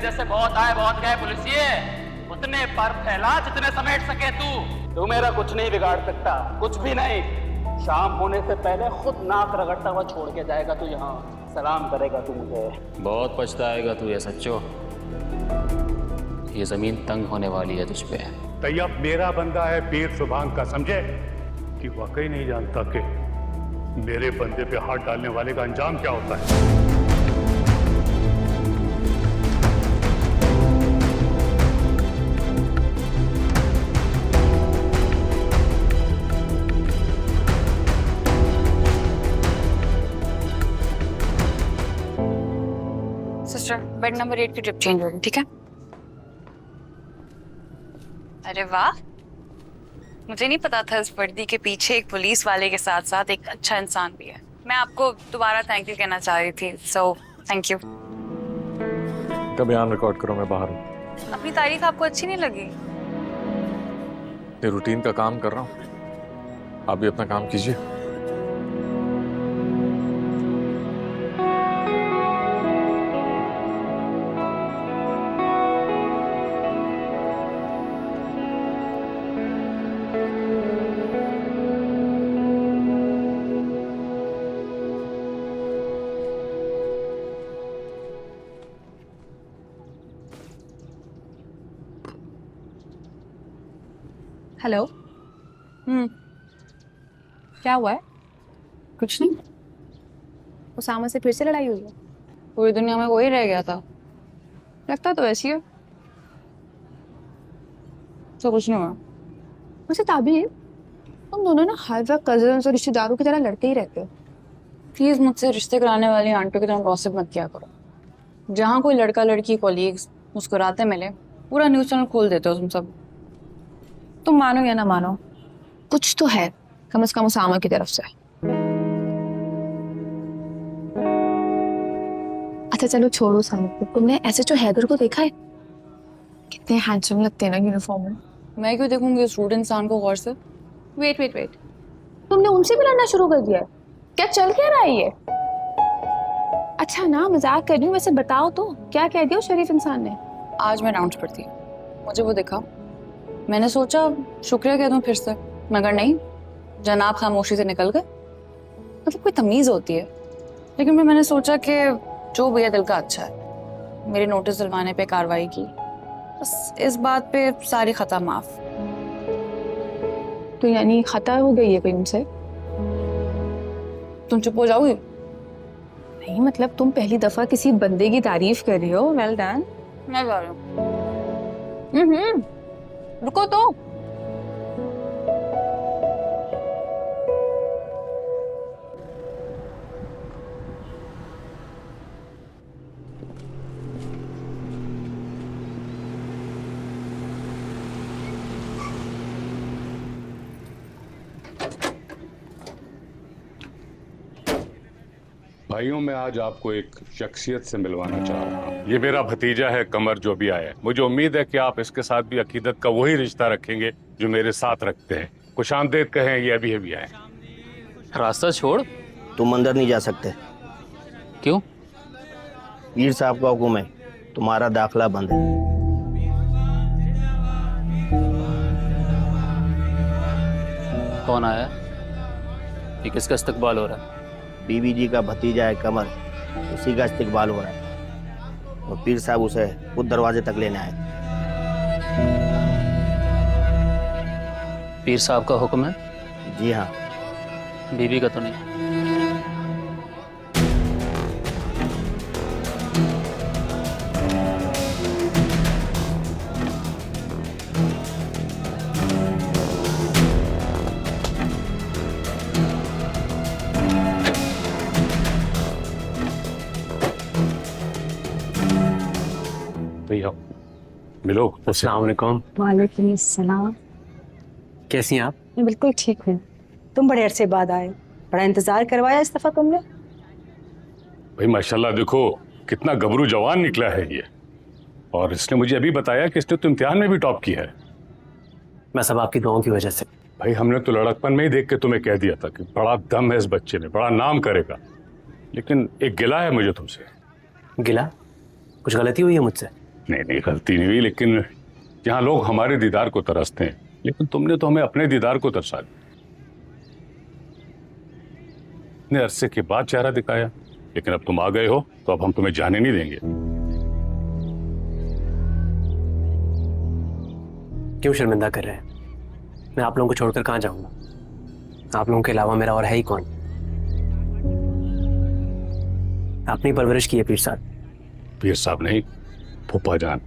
जैसे बहुत आए बहुत गए पुलिसिए, उतने पर फैला जितने समेट सके तू मेरा कुछ नहीं बिगाड़ सकता, कुछ भी नहीं। शाम होने से पहले खुद नाक रगड़ता हुआ छोड़ के जाएगा तू, यहाँ सलाम करेगा तू मुझे। बहुत पछताएगा तू ये सच्चो, ये जमीन तंग होने वाली है तुझ पे। तैयब मेरा बंदा है पीर सुभान का, समझे? कि वाकई नहीं जानता कि मेरे बंदे पे हाथ डालने वाले का अंजाम क्या होता है। सिस्टर, बेड नंबर 8 की ट्रिप चेंज होगी, ठीक है? अरे वाह, मुझे नहीं पता था इस वर्दी के पीछे एक पुलिस वाले के साथ साथ एक अच्छा इंसान भी है। मैं आपको दोबारा थैंक यू कहना चाह रही थी, सो थैंक यू। का बयान रिकॉर्ड करो, मैं बाहर हूँ। अपनी तारीफ आपको अच्छी नहीं लगी? ये रूटीन का काम कर रहा हूँ, आप भी अपना काम कीजिए। हेलो। क्या हुआ है? कुछ नहीं, उसामा से फिर से लड़ाई हुई है? पूरी दुनिया में वही रह गया था। लगता तो ऐसी है। तो कुछ नहीं हुआ। वैसे ताबीर, तुम दोनों ना हर वक्त कजन्स और रिश्तेदारों की तरह लड़ते ही रहते हो। प्लीज मुझसे रिश्ते कराने वाली आंटियों की तरह गॉसिप मत किया करो। जहाँ कोई लड़का लड़की कॉलीग्स मुस्कुराते मिले, पूरा न्यूज चैनल खोल देते हो तुम सब। तुम मानो या ना मानो, कुछ तो है कम से कम उसामा की तरफ से। अच्छा चलो छोड़ो उसामा को, तुमने ऐसे जो हैदर को देखा है? कितने हैंडसम लगते हैं ना यूनिफॉर्म में। मैं क्यों देखूंगी उस रूड इंसान को गौर से? वेट वेट वेट, तुमने उनसे भी लड़ना शुरू कर दिया है? क्या चल क्या रहा है ये? अच्छा ना, मजाक कर रही हूँ, वैसे बताओ तो क्या कह दिया उस शरीफ इंसान ने? आज मैं राउंड्स पर थी, मुझे वो दिखा, मैंने सोचा शुक्रिया कह दूं फिर से, मगर नहीं, जनाब खामोशी से निकल गए। मतलब कोई तमीज होती है। लेकिन फिर मैंने सोचा कि जो भैया दिल का अच्छा है, मेरे नोटिस दिलवाने पे कार्रवाई की, बस इस बात पे सारी खता माफ। तो यानी खता हो गई है कोई उनसे? तुम चुप हो जाओगी? नहीं मतलब तुम पहली दफा किसी बंदे की तारीफ कर रही हो, वेल डन। मैं जा रही हूँ। रुको तो। भाइयों, मैं आज आपको एक शख्सियत से मिलवाना चाह रहा हूँ। ये मेरा भतीजा है कमर, जो भी आया है। मुझे उम्मीद है कि आप इसके साथ भी अकीदत का वही रिश्ता रखेंगे जो मेरे साथ रखते हैं। खुशामदीद कहें, ये अभी अभी आए। रास्ता छोड़। तुम अंदर नहीं जा सकते। क्यों? पीर साहब का हुक्म है, तुम्हारा दाखिला बंद है। कौन आया? ये किसका इस्तकबाल हो रहा है? बीबी जी का भतीजा है कमर, उसी का इस्तकबाल हो रहा है। और पीर साहब उसे खुद दरवाजे तक लेने आए। पीर साहब का हुक्म है? जी हाँ। बीबी का तो नहीं। भैया मिलो। अस्सलाम वालेकुम। वालेकुम सलाम। कैसी हैं आप? मैं बिल्कुल ठीक हूँ। तुम बड़े अरसे बाद आए, बड़ा इंतजार करवाया इस दफा तुमने। भाई माशाल्लाह, देखो कितना गबरू जवान निकला है ये। और इसने मुझे अभी बताया कि इसने तो इम्तिहान में भी टॉप किया है। मैं सब आपकी दुआओं की वजह से। भाई हमने तो लड़कपन में ही देख के तुम्हें कह दिया था कि बड़ा दम है इस बच्चे में, बड़ा नाम करेगा। लेकिन एक गिला है मुझे तुमसे। गिला? कुछ गलती हुई है मुझसे? नहीं नहीं, गलती नहीं हुई, लेकिन यहाँ लोग हमारे दीदार को तरसते हैं, लेकिन तुमने तो हमें अपने दीदार को तरसा दिया। इतने अरसे के बाद चेहरा दिखाया, लेकिन अब तुम आ गए हो तो अब हम तुम्हें जाने नहीं देंगे। क्यों शर्मिंदा कर रहे हैं? मैं आप लोगों को छोड़कर कहाँ जाऊंगा? आप लोगों के अलावा मेरा और है ही कौन? अपनी परवरिश की है पीर साहब। पीर साहब नहीं, फूफा जान।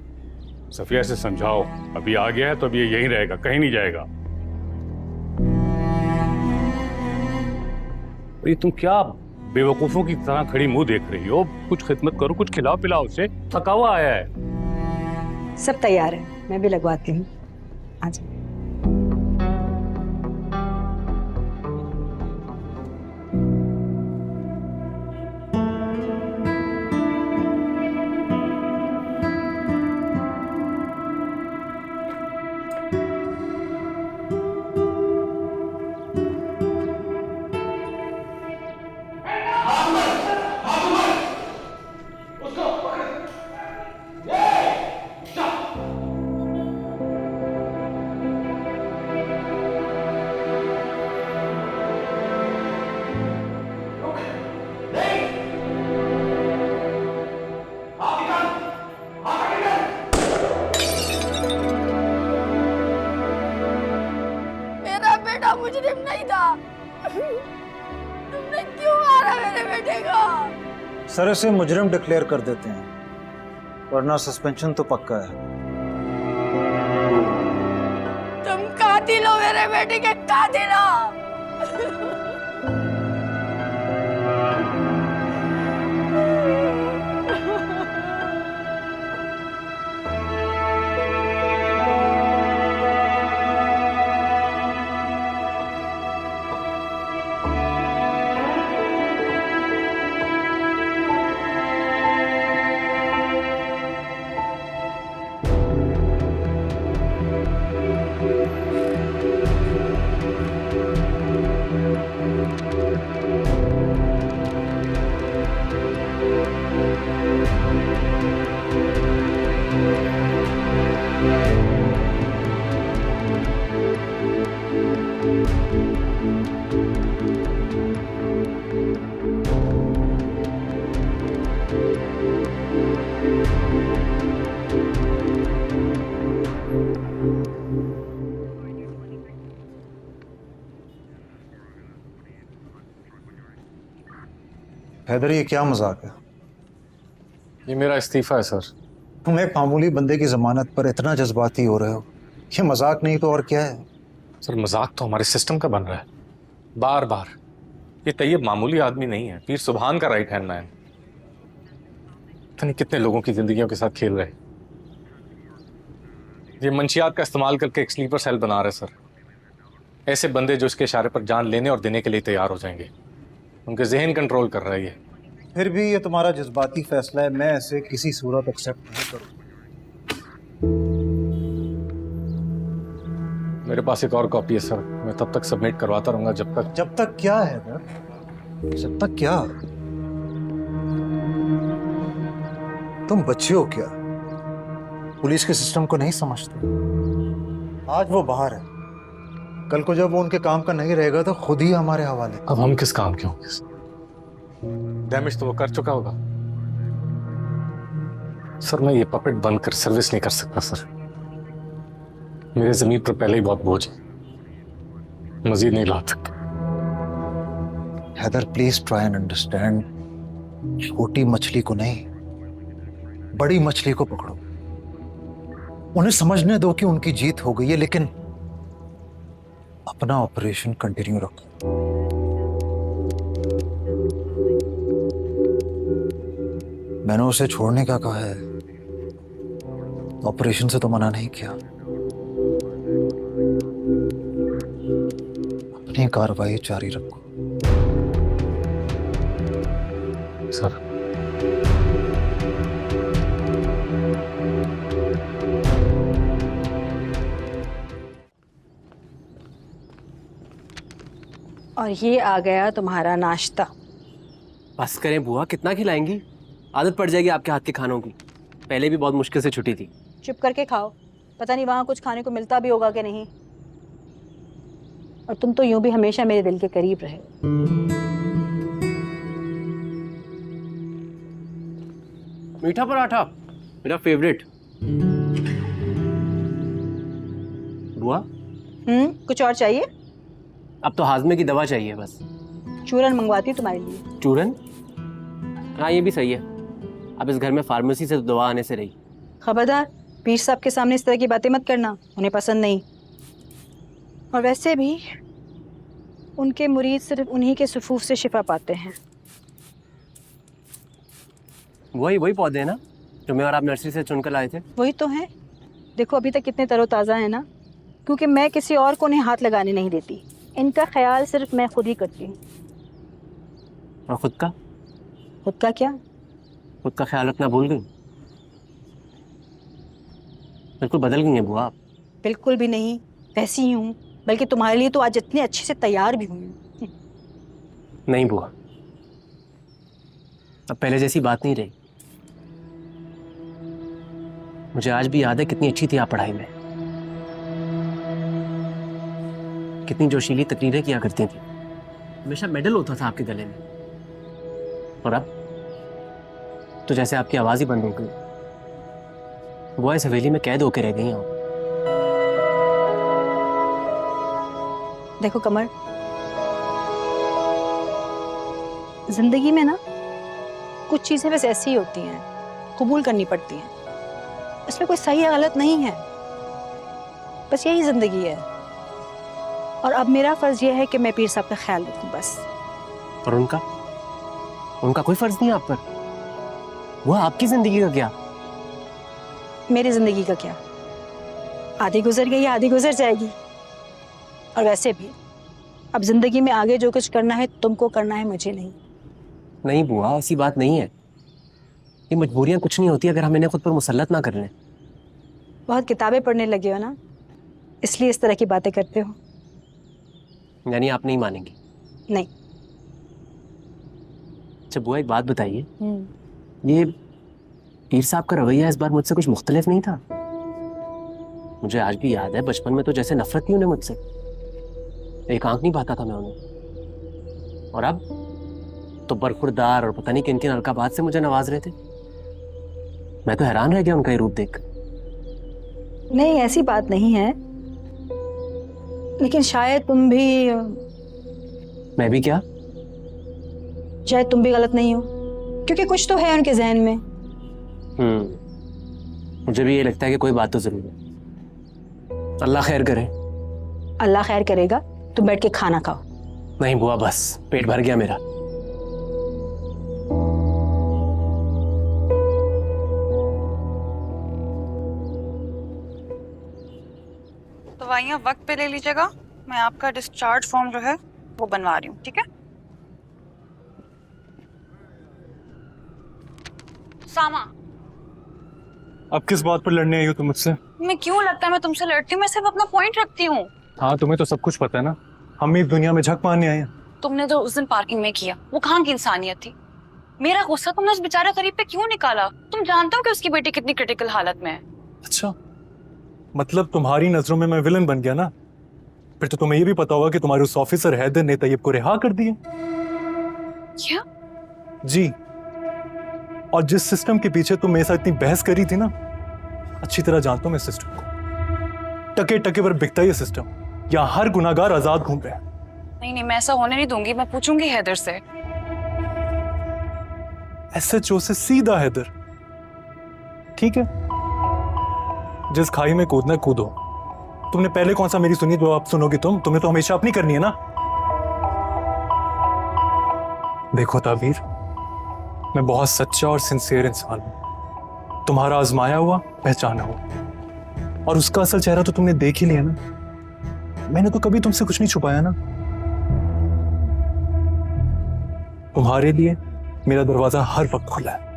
सफिया से समझाओ, अभी आ गया है तो अब ये यहीं रहेगा, कहीं नहीं जाएगा। ये तुम क्या बेवकूफों की तरह खड़ी मुंह देख रही हो? कुछ खिदमत करो, कुछ खिलाओ पिलाओ उसे, थका हुआ आया है। सब तैयार है, मैं भी लगवाती हूँ। आजा। मेरा बेटा मुजरिम नहीं था। तुमने क्यों मारा मेरे बेटे को? सर इसे मुजरिम डिक्लेयर कर देते हैं, वरना सस्पेंशन तो पक्का है। तुम कातिल हो, मेरे बेटे के कातिल हो। हैदर, ये क्या मजाक है? ये मेरा इस्तीफा है सर। तुम एक मामूली बंदे की जमानत पर इतना जज्बाती हो रहे हो, ये मजाक नहीं तो और क्या है? सर मजाक तो हमारे सिस्टम का बन रहा है बार बार। ये तैयब मामूली आदमी नहीं है, पीर सुभान का राइट हैंड मैन। पता नहीं कितने लोगों की जिंदगियों के साथ खेल रहे। ये मंशियात का इस्तेमाल करके एक स्लीपर सेल बना रहे सर। ऐसे बंदे जो इसके इशारे पर जान लेने और देने के लिए तैयार हो जाएंगे। उनके जहन कंट्रोल कर रहा है ये। फिर भी ये तुम्हारा जज्बाती फैसला है, मैं ऐसे किसी सूरत एक्सेप्ट नहीं करूँगा। मेरे पास एक और कॉपी है सर, मैं तब तक सबमिट करवाता रहूंगा जब तक क्या है हैदर? जब तक क्या? तुम बच्चे हो क्या? पुलिस के सिस्टम को नहीं समझते? आज वो बाहर है, कल को जब वो उनके काम का नहीं रहेगा तो खुद ही हमारे हवाले। अब हम किस काम के होंगे? डैमेज तो वो कर चुका होगा सर। मैं ये पपेट बंद कर सर्विस नहीं कर सकता सर। मेरे जमीन पर पहले ही बहुत बोझ है, मजीद नहीं ला सकता। Haider please try and understand. छोटी मछली को नहीं, बड़ी मछली को पकड़ो। उन्हें समझने दो कि उनकी जीत हो गई है, लेकिन अपना ऑपरेशन कंटिन्यू रखो। मैंने उसे छोड़ने का कहा है, ऑपरेशन से तो मना नहीं किया। अपनी कार्रवाई जारी रखो सर। और ये आ गया तुम्हारा नाश्ता। बस करें बुआ, कितना खिलाएंगी? आदत पड़ जाएगी आपके हाथ के खानों की। पहले भी बहुत मुश्किल से छुट्टी थी। चुप करके खाओ, पता नहीं वहाँ कुछ खाने को मिलता भी होगा कि नहीं। और तुम तो यूं भी हमेशा मेरे दिल के करीब रहे। मीठा पराठा मेरा फेवरेट। बुआ, कुछ और चाहिए? अब तो हाजमे की दवा चाहिए बस। चूरन मंगवाती हूँ तुम्हारे लिए। चूरन? हाँ ये भी सही है। अब इस घर में फार्मेसी से तो दवा आने से रही। खबरदार, पीर साहब के सामने इस तरह की बातें मत करना, उन्हें पसंद नहीं। और वैसे भी उनके मुरीद सिर्फ उन्हीं के सुफूफ से शिफा पाते हैं। वही पौधे हैं ना जो मैं और आप नर्सरी से चुनकर लाए थे? वही तो है। देखो अभी तक कितने तरोताज़ा है ना, क्योंकि मैं किसी और को उन्हें हाथ लगाने नहीं देती। इनका ख्याल सिर्फ मैं खुद ही करती हूँ। और खुद का? खुद का क्या? खुद का ख्याल रखना भूल गई? बिल्कुल बदल गई हैं बुआ आप। बिल्कुल भी नहीं, वैसी ही हूँ। बल्कि तुम्हारे लिए तो आज इतने अच्छे से तैयार भी हुई हूँ। नहीं बुआ, अब पहले जैसी बात नहीं रही। मुझे आज भी याद है कितनी अच्छी थी आप पढ़ाई में, कितनी जोशीली तकरीरें किया करती थी, हमेशा मेडल होता था आपके गले में। और अब तो जैसे आपकी आवाज ही बंद हो गई। बुआ इस हवेली में कैद होकर रह गई हैं आप। देखो कमर, जिंदगी में ना कुछ चीजें बस ऐसी ही होती हैं, कबूल करनी पड़ती हैं। इसमें कोई सही या गलत नहीं है, बस यही जिंदगी है। और अब मेरा फर्ज यह है कि मैं पीर साहब का ख्याल रखूं बस। और उनका कोई फर्ज नहीं है आप पर। वो आपकी जिंदगी का क्या? मेरी जिंदगी का क्या? आधी गुजर गई, आधी गुजर जाएगी। और वैसे भी अब जिंदगी में आगे जो कुछ करना है तुमको करना है, मुझे नहीं। नहीं बुआ, ऐसी बात नहीं है। ये मजबूरियां कुछ नहीं होती अगर हम इन्हें खुद पर मुसल्लत ना कर लें। बहुत किताबें पढ़ने लगे हो ना, इसलिए इस तरह की बातें करते हो। यानी आप नहीं मानेंगी? नहीं। अच्छा बुआ, एक बात बताइए, ये पीर साहब का रवैया इस बार मुझसे कुछ मुख्तलिफ नहीं था? मुझे आज भी याद है बचपन में तो जैसे नफरत थी उन्हें मुझसे, एक आंख नहीं पाता था मैं उन्हें। और अब तो बरखुरदार और पता नहीं किन किन अलकाबात से मुझे नवाज रहे थे। मैं तो हैरान रह गया उनका ये रूप देख। नहीं, ऐसी बात नहीं है, लेकिन शायद तुम भी। मैं भी क्या? शायद तुम भी गलत नहीं हो, क्योंकि कुछ तो है उनके जहन में। मुझे भी ये लगता है कि कोई बात तो जरूर है। अल्लाह खैर करे। अल्लाह खैर करेगा, तुम बैठ के खाना खाओ। नहीं बुआ, बस पेट भर गया मेरा। दवाइयाँ वक्त पे ले लीजिएगा। मैं आपका डिस्चार्ज फॉर्म जो है वो बनवा रही हूँ, ठीक है? सामा, अब किस बात पर लड़ने आई हो तुम मुझसे? मैं क्यों लगता है मैं तुमसे लड़ती हूँ? मैं सिर्फ अपना पॉइंट रखती हूँ। हाँ, तुम्हें तो सब कुछ पता है ना। हम इस दुनिया में झक मारने आए हैं। तुमने जो उस दिन पार्किंग में किया वो कहाँ की इंसानियत थी? मेरा गुस्सा तुमने उस बेचारे गरीब पे क्यों निकाला? तुम जानते हो कि उसकी बेटी कितनी क्रिटिकल हालत में है। अच्छा, मतलब तुम्हारी नजरों में मैं विलन बन गया ना? फिर तो तुम्हें ये भी पता होगा कि तुम्हारे उस ऑफिसर हैदर ने तैयब को रिहा कर दिया। क्या? जी। और जिस सिस्टम के पीछे तुम मेरे साथ इतनी बहस करी थी ना, अच्छी तरह जानता हूं मैं सिस्टम को। टके टके पर बिकता ये सिस्टम, यहाँ हर गुनाहगार आजाद घूम रहे हैं। नहीं, मैं ऐसा होने नहीं दूंगी। मैं पूछूंगी हैदर से। SHO से सीधा हैदर। ठीक है, जिस खाई में कूदना कूदो। तुमने पहले कौन सा मेरी सुनी जो आप सुनोगी? तुम्हें तो हमेशा अपनी करनी है ना। देखो ताबीर, मैं बहुत सच्चा और सिंसियर इंसान हूं। तुम्हारा आजमाया हुआ, पहचाना हुआ, और उसका असल चेहरा तो तुमने देख ही लिया ना। मैंने तो कभी तुमसे कुछ नहीं छुपाया ना। तुम्हारे लिए मेरा दरवाजा हर वक्त खुला है।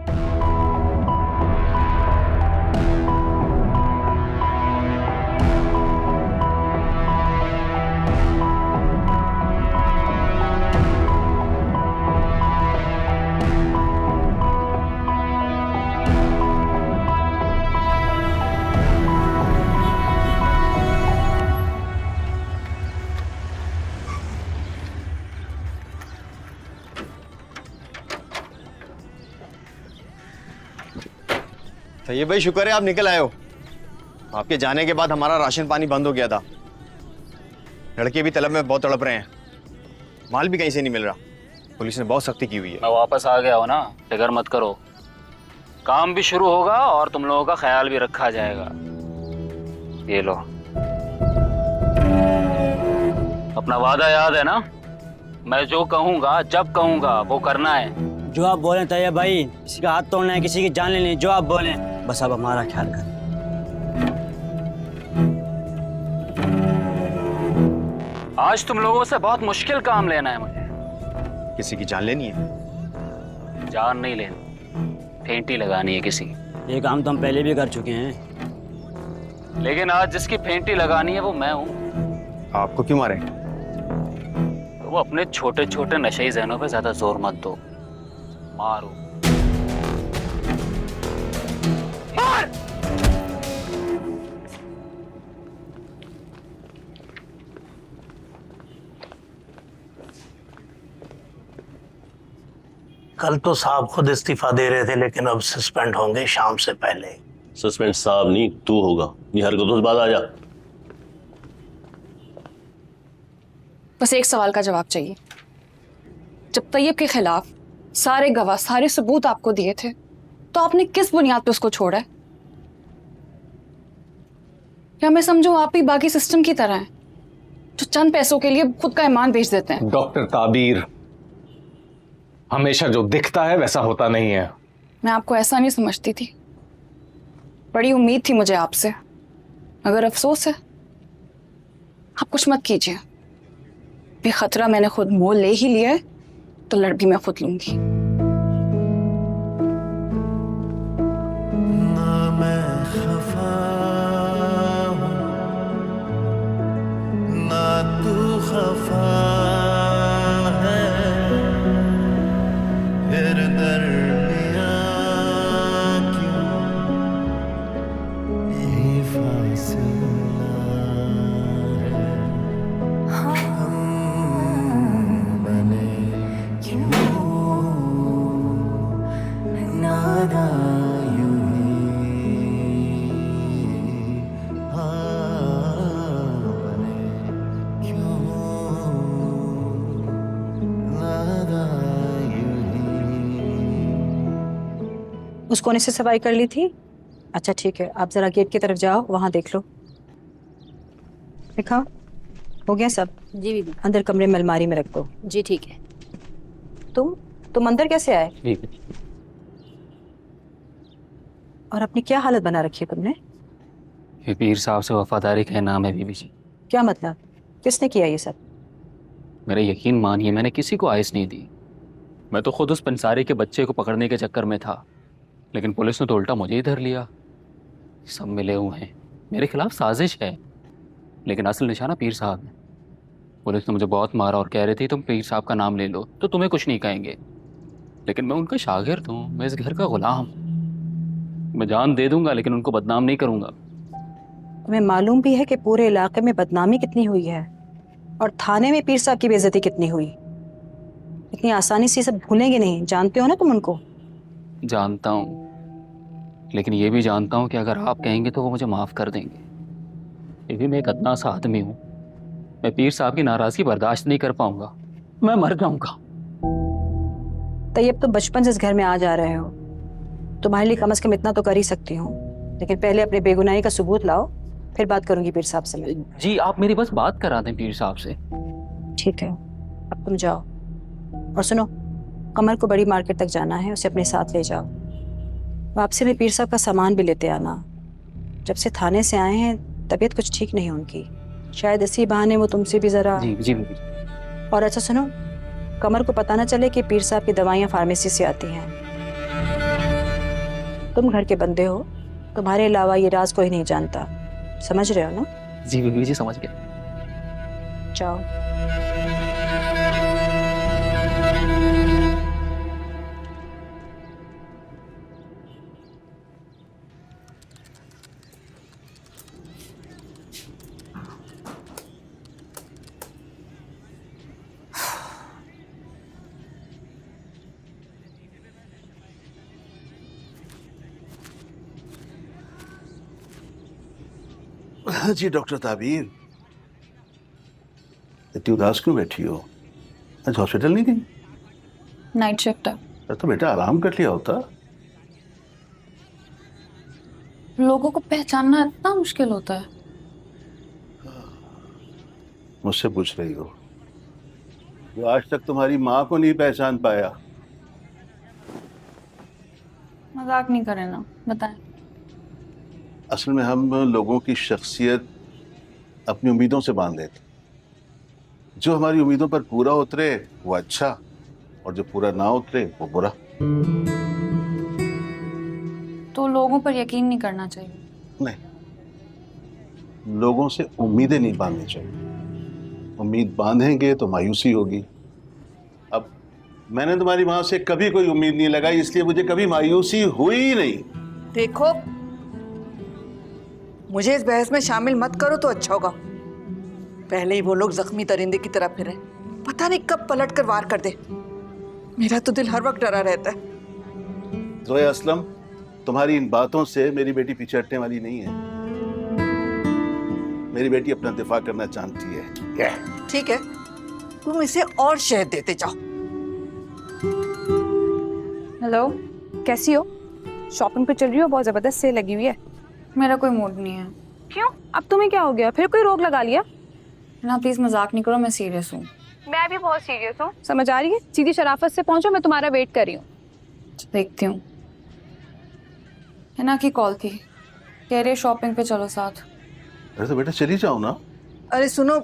तैयब भाई शुक्र है आप निकल आए हो। आपके जाने के बाद हमारा राशन पानी बंद हो गया था। लड़के भी तलब में बहुत तड़प रहे हैं, माल भी कहीं से नहीं मिल रहा। पुलिस ने बहुत सख्ती की हुई है। मैं वापस आ गया हूँ ना, फिक्र मत करो। काम भी शुरू होगा और तुम लोगों का ख्याल भी रखा जाएगा। ये लो, अपना वादा याद है ना? मैं जो कहूँगा जब कहूँगा वो करना है। जो आप बोलें तैयब भाई, किसी का हाथ तोड़ना है, किसी की जान लेनी है, जो आप बोलें, बस आप हमारा ख्याल करें। आज तुम लोगों से बहुत मुश्किल काम लेना है मुझे। किसी की जान लेनी है? जान नहीं लेनी, फेंटी लगानी है किसी की। ये काम तो हम पहले भी कर चुके हैं। लेकिन आज जिसकी फेंटी लगानी है वो मैं हूँ। आपको क्यों मारे? तो वो अपने छोटे छोटे नशेई जहनों पे ज्यादा जोर मत दो, मारो। मार! कल तो साहब खुद इस्तीफा दे रहे थे, लेकिन अब सस्पेंड होंगे शाम से पहले। सस्पेंड साहब नहीं, तू होगा। ये हरकतों से बात आ जा। बस एक सवाल का जवाब चाहिए। जब तैयब के खिलाफ सारे गवाह, सारे सबूत आपको दिए थे, तो आपने किस बुनियाद पे उसको छोड़ा है? क्या मैं समझूं आप भी बाकी सिस्टम की तरह हैं, जो चंद पैसों के लिए खुद का ईमान बेच देते हैं? डॉक्टर ताबीर, हमेशा जो दिखता है वैसा होता नहीं है। मैं आपको ऐसा नहीं समझती थी। बड़ी उम्मीद थी मुझे आपसे। अगर अफसोस है, आप कुछ मत कीजिए। बेखतरा मैंने खुद मोल ले ही लिया है, तो लड़ भी मैं खुद लूंगी। ना मैं खफा हूं, ना तू खफा है, फिर दरमियां क्यों ये फासला है? हम बने क्यों नादा यूं ही, बने क्यों नादा यूं ही। उस कोने से सफाई कर ली थी? अच्छा ठीक है, आप जरा गेट की तरफ जाओ, वहां देख लो। दिखाओ, हो गया सब? जी दीदी। अंदर कमरे में अलमारी में रख दो। जी ठीक है। तुम अंदर कैसे आए? ठीक है। और अपनी क्या हालत बना रखी है तुमने? ये पीर साहब से वफादारी का नाम है बीबी जी। क्या मतलब? किसने किया ये सब? मेरा यकीन मानिए, मैंने किसी को आइस नहीं दी। मैं तो खुद उस पंसारी के बच्चे को पकड़ने के चक्कर में था, लेकिन पुलिस ने तो उल्टा मुझे ही धर लिया। सब मिले हुए हैं, मेरे खिलाफ साजिश है, लेकिन असल निशाना पीर साहब है। पुलिस ने मुझे बहुत मारा और कह रही थी तुम पीर साहब का नाम ले लो तो तुम्हें कुछ नहीं कहेंगे, लेकिन मैं उनका शागिर्द हूँ, मैं इस घर का गुलाम। मैं जान दे दूंगा लेकिन उनको बदनाम नहीं करूंगा। तुम्हें मालूम भी है कि पूरे इलाके में बदनामी कितनी हुई है, और थाने में पीर साहब की बेइज्जती कितनी हुई? इतनी आसानी से सब भूलेंगे नहीं, जानते हो ना तुम उनको। जानता हूँ, लेकिन ये भी जानता हूँ कि अगर आप कहेंगे तो वो मुझे माफ़ कर देंगे। ये भी मैं एक अदना सा आदमी हूँ, मैं पीर साहब की नाराज़गी बर्दाश्त नहीं कर पाऊंगा, मैं मर जाऊंगा। तैयब तो बचपन से इस घर में आ जा रहे हो, तुम्हारे लिए कम से कम इतना तो कर ही सकती हूँ, लेकिन पहले अपने बेगुनाही का सबूत लाओ, फिर बात करूंगी पीर साहब से मैं। जी आप मेरी बस बात करा दें पीर साहब से। ठीक है, अब तुम जाओ। और सुनो, कमर को बड़ी मार्केट तक जाना है, उसे अपने साथ ले जाओ। वापसी में पीर साहब का सामान भी लेते आना। जब से थाने से आए हैं तबीयत कुछ ठीक नहीं उनकी, शायद इसी बहाने वो तुमसे भी जरा। जी जी। और अच्छा सुनो, कमर को पता ना चले कि पीर साहब की दवाइयाँ फार्मेसी से आती हैं। तुम घर के बंदे हो, तुम्हारे अलावा ये राज कोई नहीं जानता, समझ रहे हो ना? जी बीबी जी समझ गया। जाओ। हाँ जी डॉक्टर ताबीर, इतनी उदास क्यों बैठी हो? आज हॉस्पिटल नहीं गई? नाइट शिफ्ट है। तो बेटा आराम कर लिया होता। लोगों को पहचानना इतना मुश्किल होता है। मुझसे पूछ रही हो जो आज तक तुम्हारी माँ को नहीं पहचान पाया? मजाक नहीं करें ना, बताएं। असल में हम लोगों की शख्सियत अपनी उम्मीदों से बांध लेते। जो हमारी उम्मीदों पर पूरा उतरे वो अच्छा, और जो पूरा ना उतरे वो बुरा। तो लोगों पर यकीन नहीं करना चाहिए। नहीं, लोगों से उम्मीदें नहीं बांधनी चाहिए। उम्मीद बांधेंगे तो मायूसी होगी। अब मैंने तुम्हारी माँ से कभी कोई उम्मीद नहीं लगाई, इसलिए मुझे कभी मायूसी हुई ही नहीं। देखो, मुझे इस बहस में शामिल मत करो तो अच्छा होगा। पहले ही वो लोग जख्मी दरिंदे की तरह फिरे, पता नहीं कब पलट कर वार कर दे। मेरा तो दिल हर वक्त डरा रहता है। जोया असलम, तुम्हारी इन बातों से मेरी बेटी पीछे हटने वाली नहीं है। मेरी बेटी अपना दिफा करना जानती है। ठीक है, तुम इसे और शहद देते जाओ। हेलो, कैसी हो? शॉपिंग पे चल रही हो? बहुत जबरदस्त सेल लगी हुई है। मेरा कोई मूड नहीं है। क्यों? अब तुम्हें क्या हो गया? फिर कोई रोक लगा लिया? ना प्लीज मजाक नहीं करो, मैं सीरियस हूँ। मैं भी बहुत सीरियस हूँ, समझ आ रही है? सीधी शराफत से पहुंचो, मैं तुम्हारा वेट कर रही हूँ। देखती हूँ। हिना की कॉल थी, कह रही शॉपिंग पे चलो साथ। अरे तो बेटा चली जाओ ना। अरे सुनो,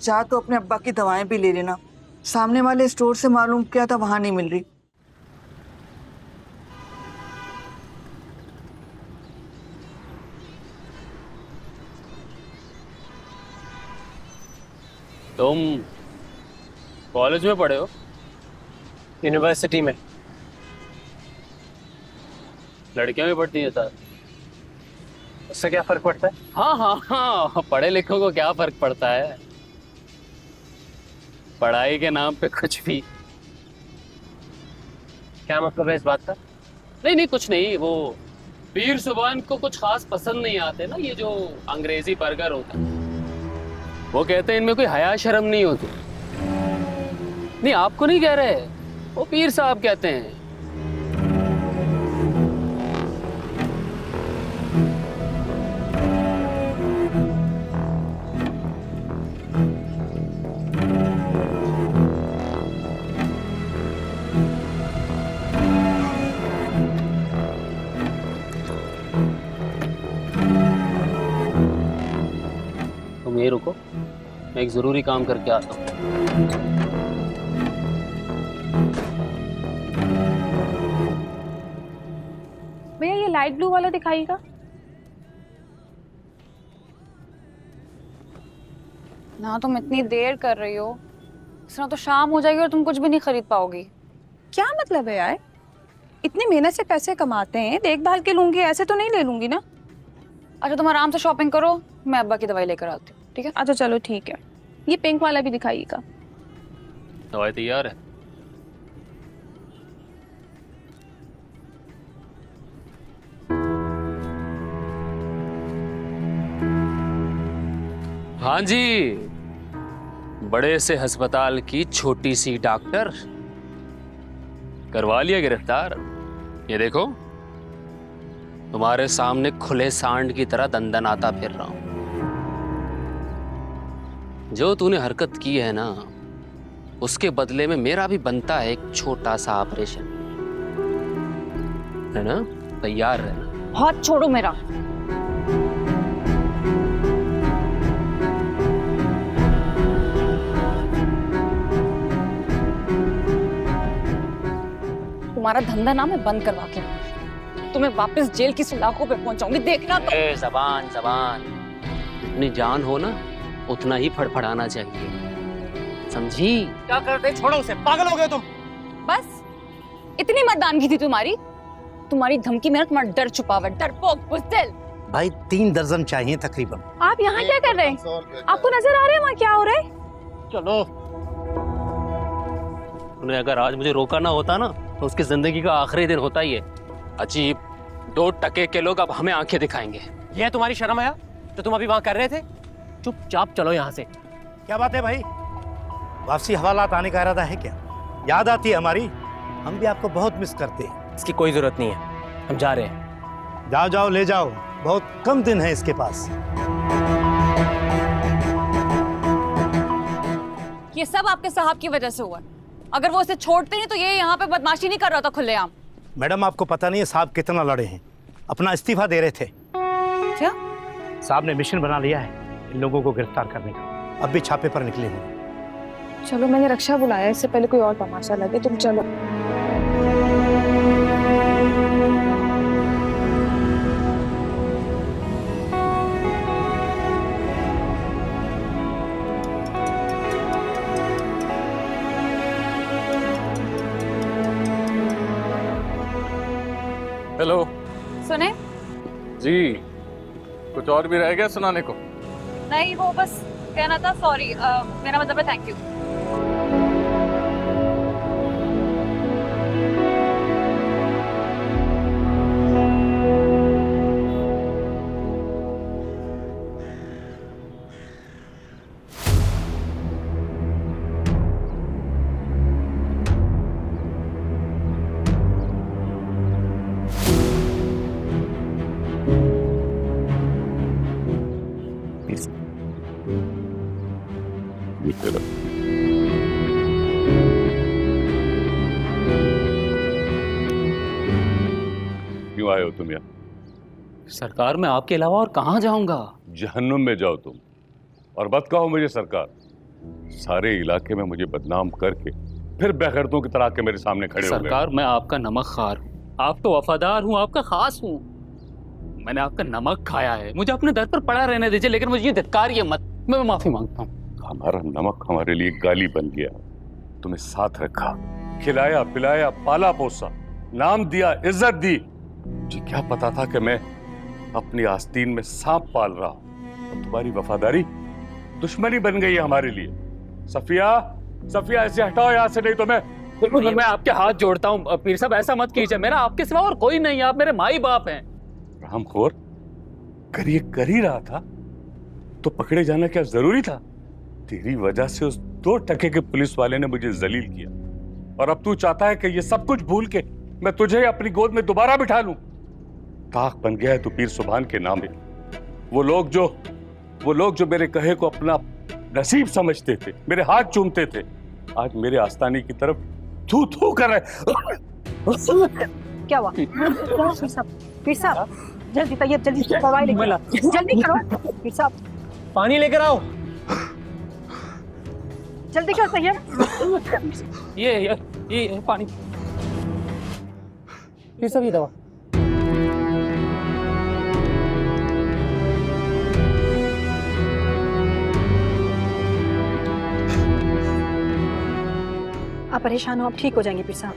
जा तो अपने अब्बा की दवाएं भी ले लेना। सामने वाले स्टोर से मालूम किया था, वहां नहीं मिल रही। तुम कॉलेज में पढ़े हो? यूनिवर्सिटी में। लड़कियां भी पढ़ती हैं साथ? उससे क्या फर्क पड़ता है? हाँ हाँ हाँ, पढ़े लिखों को क्या फर्क पड़ता है? पढ़ाई के नाम पे कुछ भी। क्या मतलब है इस बात का? नहीं नहीं, कुछ नहीं। वो पीर सुबान को कुछ खास पसंद नहीं आते ना, ये जो अंग्रेजी बर्गर होता है। वो कहते हैं इनमें कोई हया शर्म नहीं होती। नहीं, आपको नहीं कह रहे, वो पीर साहब कहते हैं। तुम ये रुको, मैं एक जरूरी काम करके आता हूँ। भैया ये लाइट ब्लू वाला दिखाइएगा। ना तुम इतनी देर कर रही हो, इस तरह तो शाम हो जाएगी और तुम कुछ भी नहीं खरीद पाओगी। क्या मतलब है यार? इतनी मेहनत से पैसे कमाते हैं, देखभाल के लूंगी, ऐसे तो नहीं ले लूंगी ना। अच्छा तुम आराम से शॉपिंग करो, मैं अब्बा की दवाई लेकर आती हूँ। ठीक है? अच्छा चलो ठीक है, ये पिंक वाला भी दिखाइएगा। दवाई तैयार है? हाँ जी, बड़े से अस्पताल की छोटी सी डॉक्टर, करवा लिया गिरफ्तार। ये देखो, तुम्हारे सामने खुले सांड की तरह दंदनाता फिर रहा हूं। जो तूने हरकत की है ना, उसके बदले में मेरा भी बनता है एक छोटा सा ऑपरेशन, है ना? तैयार रहना। हाथ छोड़ो मेरा। तुम्हारा धंधा ना मैं बंद करवा के तुम्हें वापस जेल की सलाखों पे पहुंचाऊंगी, देखना तो। जबान जबान, जितनी जान हो ना उतना ही फड़फड़ाना चाहिए, समझी? क्या करते? छोड़ो उसे, पागल हो गए तुम। बस इतनी मर्दानगी थी तुम्हारी? तुम्हारी धमकी में तुम्हारा डर छुपा हुआ, डरपोक बुज़दिल। भाई 3 दर्जन चाहिए तकरीबन। आप यहाँ क्या कर रहे हैं? आपको नजर आ रहा है वहाँ क्या हो रहा है? चलो, उन्हें अगर आज मुझे रोका ना होता ना तो उसकी जिंदगी का आखिरी दिन होता ही है। अजीब, 2 टके के लोग अब हमें आंखें दिखाएंगे। ये तुम्हारी शर्म है? जो तुम अभी वहां कर रहे थे। चुपचाप चलो यहाँ से। क्या बात है भाई, वापसी हवालात आने का इरादा है क्या? याद आती है हमारी, हम भी आपको बहुत मिस करते हैं। इसकी कोई जरूरत नहीं है, हम जा रहे हैं। जाओ जाओ, ले जाओ, बहुत कम दिन है इसके पास। ये सब आपके साहब की वजह से हुआ है। अगर वो इसे छोड़ते नहीं तो ये यहाँ पे बदमाशी नहीं कर रहा था खुलेआम। मैडम आपको पता नहीं है साहब कितना लड़े हैं, अपना इस्तीफा दे रहे थे। क्या? साहब ने मिशन बना लिया है इन लोगों को गिरफ्तार करने का, अब भी छापे पर निकले हुए। चलो मैंने रक्षा बुलाया, इससे पहले कोई और तमाशा लगे, तुम चलो। हेलो सुने? जी, कुछ और भी रह गया सुनाने को? नहीं, वो बस कहना था सॉरी, मेरा मतलब है थैंक यू। क्यों आए हो तुम यहाँ? सरकार, मैं आपके अलावा और कहाँ जाऊंगा? जहन्नुम में जाओ तुम, और मत कहो मुझे सरकार। सारे इलाके में मुझे बदनाम करके फिर बेगैरतों की तरह के मेरे सामने खड़े हो गए। सरकार, मैं आपका नमक खार हूँ, आपको वफादार हूँ, आपका खास हूँ। मैंने आपका नमक खाया है, मुझे अपने दर पर पड़ा रहने दीजिए, लेकिन मुझे ये धिक्कारिए मत। मैं माफी मांगता हूँ। हमारा नमक हमारे लिए गाली बन गया। तुम्हें साथ रखा, खिलाया पिलाया, पाला पोसा, नाम दिया, इज्जत दी। मुझे क्या पता था कि मैं अपनी आस्तीन में सांप पाल रहा हूं और तुम्हारी वफादारी दुश्मनी बन गई है हमारे लिए। सफिया, सफिया ऐसे हटाओ यहाँ से, नहीं तो मैं आपके हाथ जोड़ता हूँ पीर साहब, ऐसा मत कीजिए। मेरा आपके सिवा और कोई नहीं है, आप मेरे माई बाप हैं। रामखोर, कर ही रहा था तो पकड़े जाना क्या जरूरी था? तेरी वजह से उस 2 टके के पुलिस वाले ने मुझे जलील किया, और अब तू चाहता है कि ये सब कुछ भूल के मैं तुझे अपनी गोद में दोबारा बिठा लूं। ताक बन गया है तू पीर सुभान के नाम में। वो लोग जो मेरे कहे को अपना नसीब समझते थे, मेरे हाथ चूमते थे, आज मेरे आस्ताने की तरफ थू थू कर रहे। क्या हुआ? पीर साहब, जल्दी तैयब, जल्दी दवाई लेकर जल्दी करो। पीर साहब, पानी लेकर आओ। जल्दी करो तैयब। ये पानी। फिर सब ये दवा। आप परेशान हो, आप ठीक हो जाएंगे पीर साहब,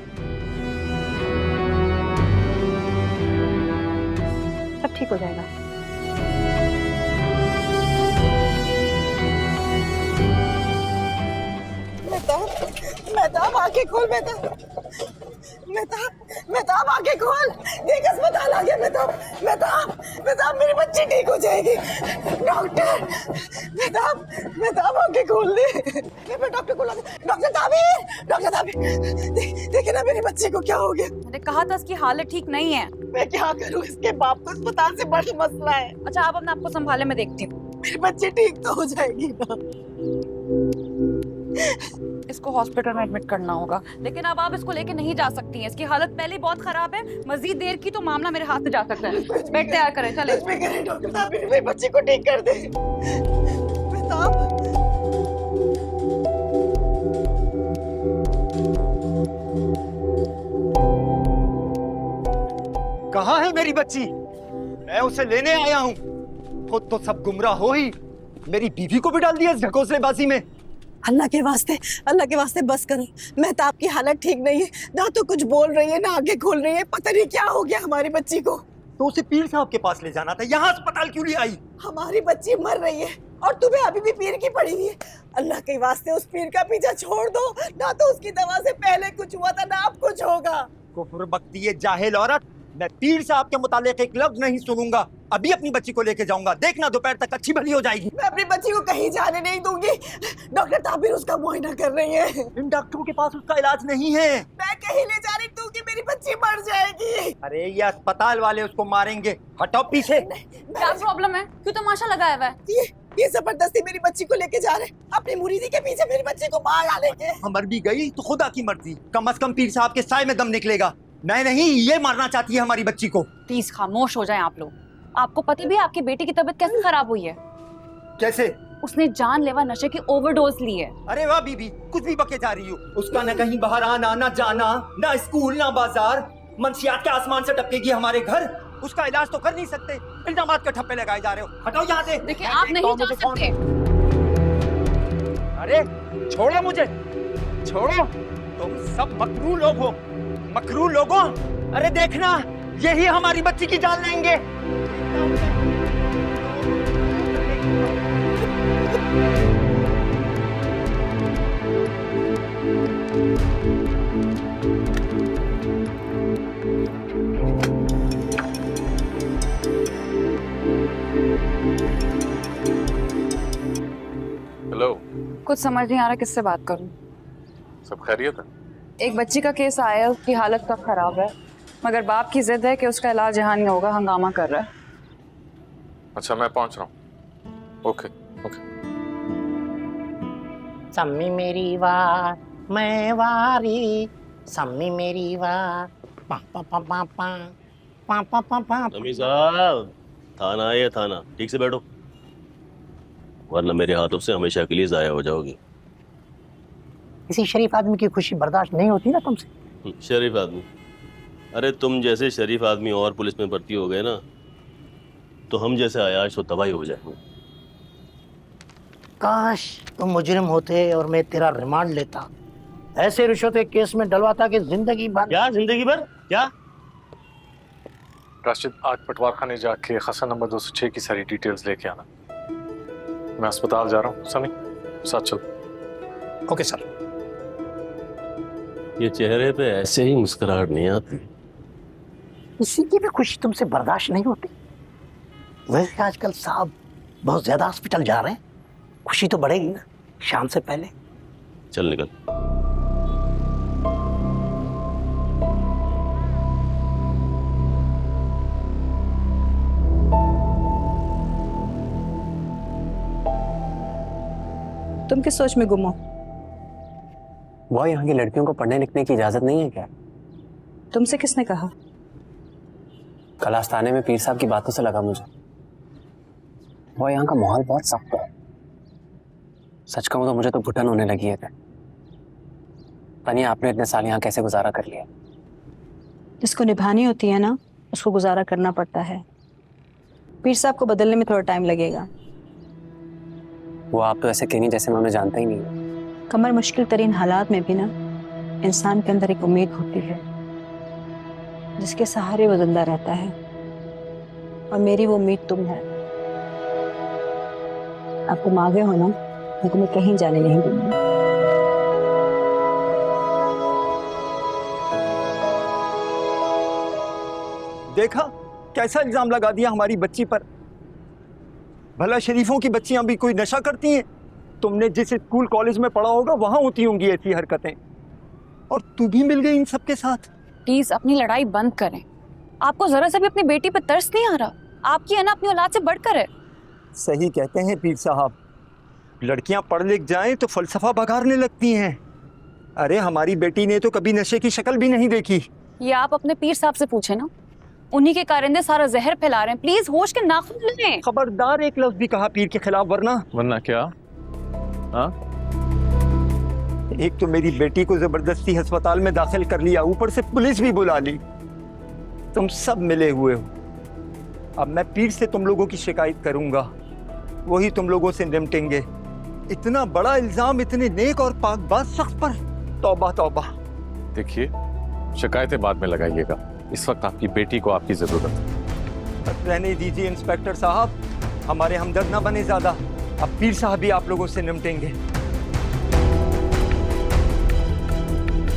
सब ठीक हो जाएगा। मेहताब आंखें खोल, मेहताब आंखें खोल, देख अस्पताल आ गया। मेहताब मेरी बच्ची ठीक हो जाएगी। डॉक्टर, मेहताब आंखें खोल दे। मैं डॉक्टर को डॉक्टर ताबीर, देखिए ना मेरी बच्ची को क्या हो गया। मैंने कहा था इसकी हालत ठीक नहीं है। मैं क्या करूं, इसके बाप को अस्पताल से बड़ा मसला है। अच्छा, आप अपने आपको संभाले, मैं देखती हूँ। मेरी बच्ची ठीक तो हो जाएगी ना। इसको हॉस्पिटल में एडमिट करना होगा, लेकिन अब आप इसको लेके नहीं जा सकती हैं। इसकी हालत पहले ही बहुत खराब है, मजीद देर की तो मामला मेरे हाथ से जा सकता है। बेड तैयार करें, चले। डॉक्टर साहब मेरी बच्ची को ठीक कर दे। कहाँ है मेरी बच्ची? मैं उसे लेने आया हूँ। खुद तो सब गुमराह हो ही, मेरी बीवी को भी डाल दिया इस ढकोसलेबाजी में। अल्लाह के वास्ते बस करो। मेहताब की हालत ठीक नहीं है, ना तो कुछ बोल रही है ना आगे खोल रही है। पता नहीं क्या हो गया हमारी बच्ची को। तो उसे पीर साहब के पास ले जाना था, यहाँ अस्पताल क्यों ले आई? हमारी बच्ची मर रही है और तुम्हें अभी भी पीर की पड़ी हुई है। अल्लाह के वास्ते उस पीर का पीछा छोड़ दो, ना तो उसकी दवा से पहले कुछ हुआ था ना अब कुछ होगा। कुफ्र बकती है जाहिल औरत, मैं पीर साहब के मुतालिक एक लफ्ज नहीं सुनूंगा। अभी अपनी बच्ची को लेके जाऊंगा, देखना दोपहर तक अच्छी भली हो जाएगी। मैं अपनी बच्ची को कहीं जाने नहीं दूंगी। डॉक्टर ताबिर उसका मुआयना कर रही है। इन डॉक्टरों के पास उसका इलाज नहीं है। मैं कहीं ले जा रही दूंगी, मेरी बच्ची मर जाएगी। अरे ये अस्पताल वाले उसको मारेंगे, हटाओ पीछे। क्या प्रॉब्लम है? क्यों तमाशा लगाया हुआ है? ये जबरदस्ती मेरी बच्ची को लेके जा रहे, अपनी मुरीदी के पीछे मेरी बच्ची को मार डालेंगे। मर भी गई तो खुदा की मर्जी, कम से कम पीर साहब के साए में दम निकलेगा। मैं नहीं, ये मारना चाहती है हमारी बच्ची को। प्लीज खामोश हो जाएं आप लोग। आपको पता भी है आपकी बेटी की तबीयत कैसे खराब हुई है? कैसे? उसने जानलेवा नशे की ओवरडोज ली है। अरे वाह बीबी, कुछ भी बके जा रही हो। उसका न कहीं बाहर आना, न जाना, न स्कूल, न बाजार। मंशियात के आसमान से टपकेगी हमारे घर। उसका इलाज तो कर नहीं सकते, इल्जामात के ठप्पे लगाए जा रहे हो। हटाओ यहाँ से। देखिए आप नहीं जा सकते। अरे छोड़ो मुझे, छोड़ो। तुम सब मकरू लोग हो, मकरू लोगों। अरे देखना, यही हमारी बच्ची की जान लेंगे। हेलो, कुछ समझ नहीं आ रहा किससे बात करूं। सब खैरियत है? एक बच्ची का केस आया है, उसकी हालत तो खराब है, मगर बाप की जिद है कि उसका इलाज यहाँ नहीं होगा, हंगामा कर रहा है। अच्छा, मैं पहुंच रहा हूँ। Okay okay. सम्मी मेरी वार, मैं वारी, सम्मी मेरी वार, पा पा पा पा पा पा पा पा पा। नमी साहब, थाना है थाना, ठीक से बैठो, वरना मेरे हाथों से हमेशा के लिए जाया हो जाओगी। किसी शरीफ आदमी की खुशी बर्दाश्त नहीं होती ना तुमसे। शरीफ आदमी? अरे तुम जैसे शरीफ आदमी और पुलिस में भर्ती हो गए ना, तो हम जैसे आयाश तो तबाही हो जाएंगे। काश तुम मुजरिम होते और मैं तेरा रिमांड लेता, ऐसे रिश्वत के केस में डलवाता कि जिंदगी भर। क्या जिंदगी भर? क्या? राशिद, आज पटवार खाने जाके खसा नंबर 206 की सारी डिटेल्स लेके आना। मैं अस्पताल जा रहा हूँ, समी साथ चल। Okay sir. ये चेहरे पे ऐसे ही मुस्कुराहट नहीं आती। किसी की भी खुशी तुमसे बर्दाश्त नहीं होती। वैसे आजकल साहब बहुत ज्यादा हॉस्पिटल जा रहे हैं, खुशी तो बढ़ेगी ना शाम से पहले। चल निकल। तुम किस सोच में गुम हो? वह यहाँ की लड़कियों को पढ़ने लिखने की इजाजत नहीं है क्या? तुमसे किसने कहा? कल आस्थाने में पीर साहब की बातों से लगा मुझे। वह यहाँ का माहौल बहुत सख्त है। सच कहूं तो मुझे तो घुटन होने लगी है। तनी आपने इतने साल यहाँ कैसे गुजारा कर लिया? जिसको निभानी होती है ना, उसको गुजारा करना पड़ता है। पीर साहब को बदलने में थोड़ा टाइम लगेगा। वो आप तो ऐसे कहनी जैसे मैं उन्हें जानता ही नहीं। कमर, मुश्किल तरीन हालात में भी ना इंसान के अंदर एक उम्मीद होती है जिसके सहारे वो जिंदा रहता है, और मेरी वो उम्मीद तुम है। अब तुम आगे हो ना, मैं तुम्हें कहीं जाने नहीं दूंगी। देखा कैसा इल्जाम लगा दिया हमारी बच्ची पर। भला शरीफों की बच्चियां भी कोई नशा करती हैं? तुमने जिस स्कूल कॉलेज में पढ़ा होगा वहां होती होंगी ऐसी हरकतें, और तू भी मिल गई इन सब के साथ। प्लीज अपनी लड़ाई बंद करें। आपको जरा सा भी अपनी बेटी पर तरस नहीं आ रहा? आपकी है ना अपनी औलाद से बढ़कर है। सही कहते हैं पीर साहब, लड़कियां पढ़ लिख जाएं तो फलसफा बघारने लगती हैं। अरे हमारी बेटी ने तो कभी नशे की शक्ल भी नहीं देखी। ये आप अपने पीर साहब से पूछे ना, उन्हीं के कारिंदे सारा जहर फैला रहे हैं। प्लीज होश के नाखून लें। खबरदार एक लफ्ज भी कहा पीर के खिलाफ, वरना क्या? हाँ? एक तो मेरी बेटी को जबरदस्ती अस्पताल में दाखिल कर लिया, ऊपर से पुलिस भी बुला ली। तुम सब मिले हुए हो। अब मैं पीर से तुम लोगों की शिकायत करूंगा, वही तुम लोगों से निपटेंगे। इतना बड़ा इल्जाम इतने नेक और पाकबाज शख्स पर, तौबा तौबा। देखिए, शिकायतें बाद में लगाइएगा, इस वक्त आपकी बेटी को आपकी जरूरत है। रहने दीजिए इंस्पेक्टर साहब, हमारे हमदर्द ना बने ज्यादा। अब पीर साहब भी आप लोगों से निपटेंगे।